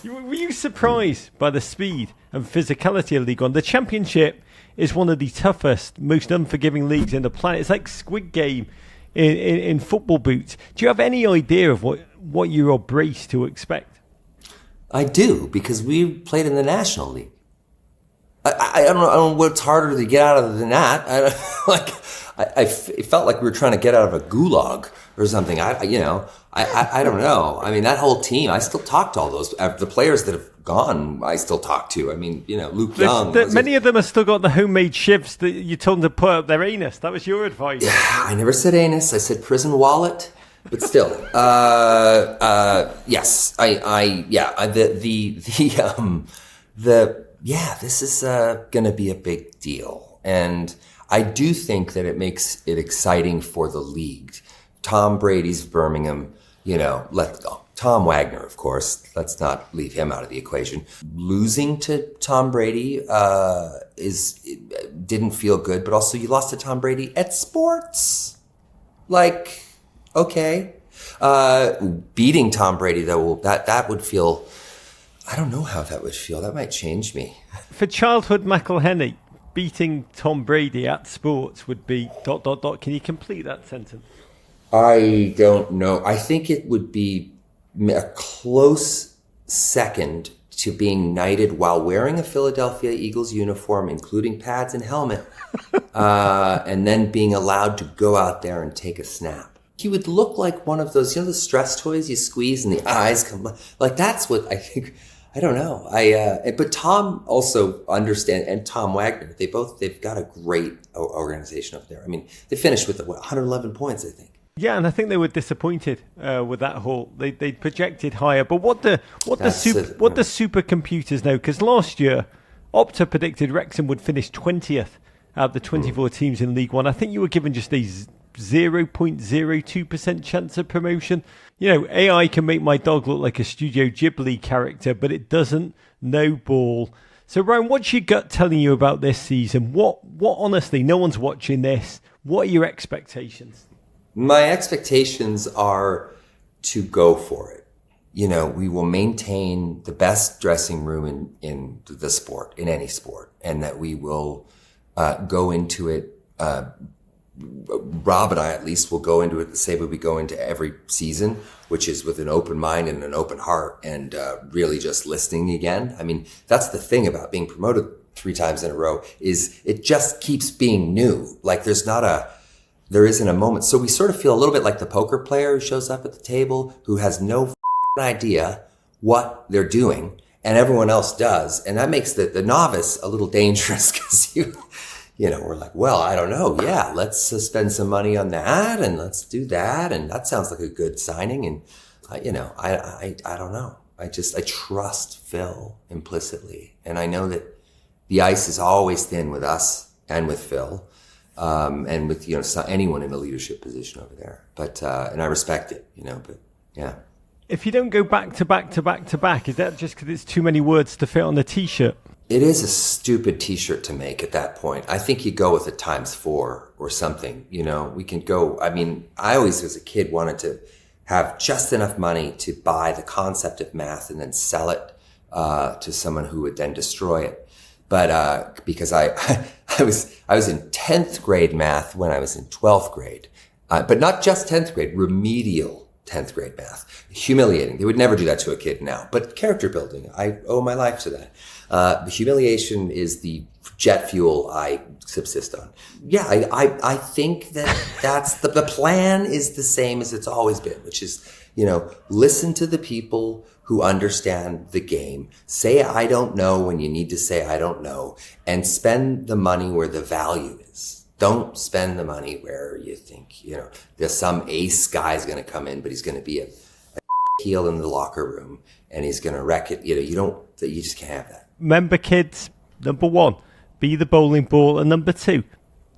Were you surprised by the speed and physicality of League One? The Championship is one of the toughest, most unforgiving leagues in the planet. It's like Squid Game in football boots. Do you have any idea of what you're braced to expect? I do, because we played in the National League. I don't know what's harder to get out of than that. It felt like we were trying to get out of a gulag or something. I don't know. I mean, that whole team, I still talk to all those. The players that have gone, I still talk to. I mean, Luke Young. Many of them have still got the homemade shivs that you told them to put up their anus. That was your advice. Yeah, I never said anus. I said prison wallet. But still, yes, this is going to be a big deal. And I do think that it makes it exciting for the league. Tom Brady's Birmingham, Tom Wagner, of course, let's not leave him out of the equation. Losing to Tom Brady didn't feel good, but also you lost to Tom Brady at sports. Okay. Beating Tom Brady, though, that would feel, I don't know how that would feel. That might change me. For childhood McElhenney, beating Tom Brady at sports would be ... Can you complete that sentence? I don't know. I think it would be a close second to being knighted while wearing a Philadelphia Eagles uniform, including pads and helmet, and then being allowed to go out there and take a snap. He would look like one of those, the stress toys you squeeze and the eyes come, like that's what I think. I don't know. But Tom also understands, and Tom Wagner, they've got a great organization up there. I mean, they finished with 111 points, I think. Yeah, and I think they were disappointed with that haul. They projected higher, but what the supercomputers know? Because last year, Opta predicted Wrexham would finish 20th out of the 24 teams in League One. I think you were given just a 0.02% chance of promotion. AI can make my dog look like a Studio Ghibli character, but it doesn't know ball. So, Ryan, what's your gut telling you about this season? What honestly, no one's watching this. What are your expectations? My expectations are to go for it. We will maintain the best dressing room in the sport, in any sport, and that we will go into it. Rob and I, at least, will go into it the same way we go into every season, which is with an open mind and an open heart and really just listening again. I mean, that's the thing about being promoted 3 times in a row is it just keeps being new. Like there isn't a moment. So we sort of feel a little bit like the poker player who shows up at the table who has no idea what they're doing and everyone else does. And that makes the novice a little dangerous because we're like, well, I don't know. Yeah, let's spend some money on that and let's do that. And that sounds like a good signing. And, I don't know. I trust Phil implicitly. And I know that the ice is always thin with us and with Phil. And with, anyone in a leadership position over there. But, and I respect it, but yeah. If you don't go back to back to back to back, is that just because it's too many words to fit on the t-shirt? It is a stupid t-shirt to make at that point. I think you go with it times 4 or something, we can go. I mean, I always as a kid wanted to have just enough money to buy the concept of math and then sell it, to someone who would then destroy it. But, because I was in 10th grade math when I was in 12th grade, but not just 10th grade, remedial 10th grade math. Humiliating. They would never do that to a kid now, but character building. I owe my life to that. The humiliation is the jet fuel I subsist on. Yeah, I think that's the plan is the same as it's always been, which is, listen to the people who understand the game. Say, I don't know when you need to say, I don't know, and spend the money where the value is. Don't spend the money where you think, there's some ace guy's going to come in, but he's going to be a heel in the locker room and he's going to wreck it. You just can't have that. Remember, kids, number 1, be the bowling ball. And number 2,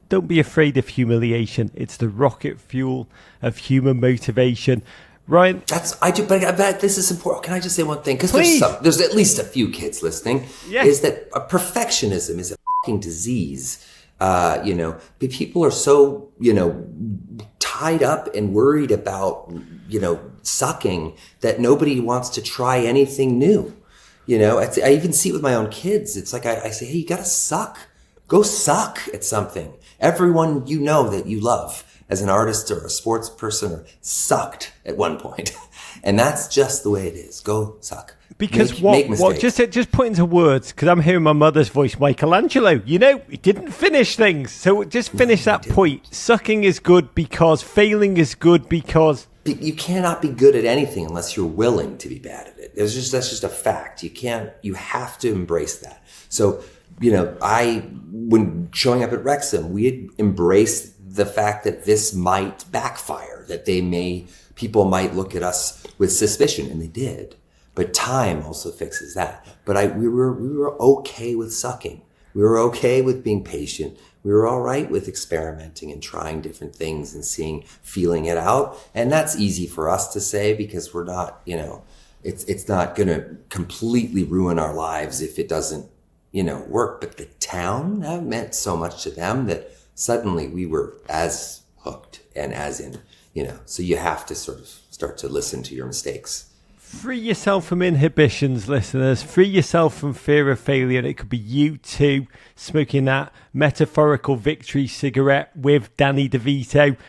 don't be afraid of humiliation. It's the rocket fuel of human motivation. Ryan? But this is important. Can I just say one thing? Because there's at least a few kids listening. Yeah. Is that perfectionism is a fucking disease. People are so, tied up and worried about, sucking that nobody wants to try anything new. You know, I even see it with my own kids. It's like I say, hey, you gotta suck. Go suck at something. Everyone you know that you love as an artist or a sports person or sucked at one point. And that's just the way it is. Go suck. Because make what just put into words, because I'm hearing my mother's voice, Michelangelo, you know, he didn't finish things. So just finish that point. Sucking is good because failing is good because... You cannot be good at anything unless you're willing to be bad at it. That's just a fact. You have to embrace that. So, you know, when showing up at Wrexham, we had embraced the fact that this might backfire, that people might look at us with suspicion, and they did. But time also fixes that. But we were okay with sucking. We were okay with being patient. We were all right with experimenting and trying different things and feeling it out. And that's easy for us to say because we're not, you know, it's not going to completely ruin our lives if it doesn't, you know, work. But the town, that meant so much to them that suddenly we were as hooked and as in, you know, so you have to sort of start to listen to your mistakes. Free yourself from inhibitions, listeners. Free yourself from fear of failure. And it could be you too, smoking that metaphorical victory cigarette with Danny DeVito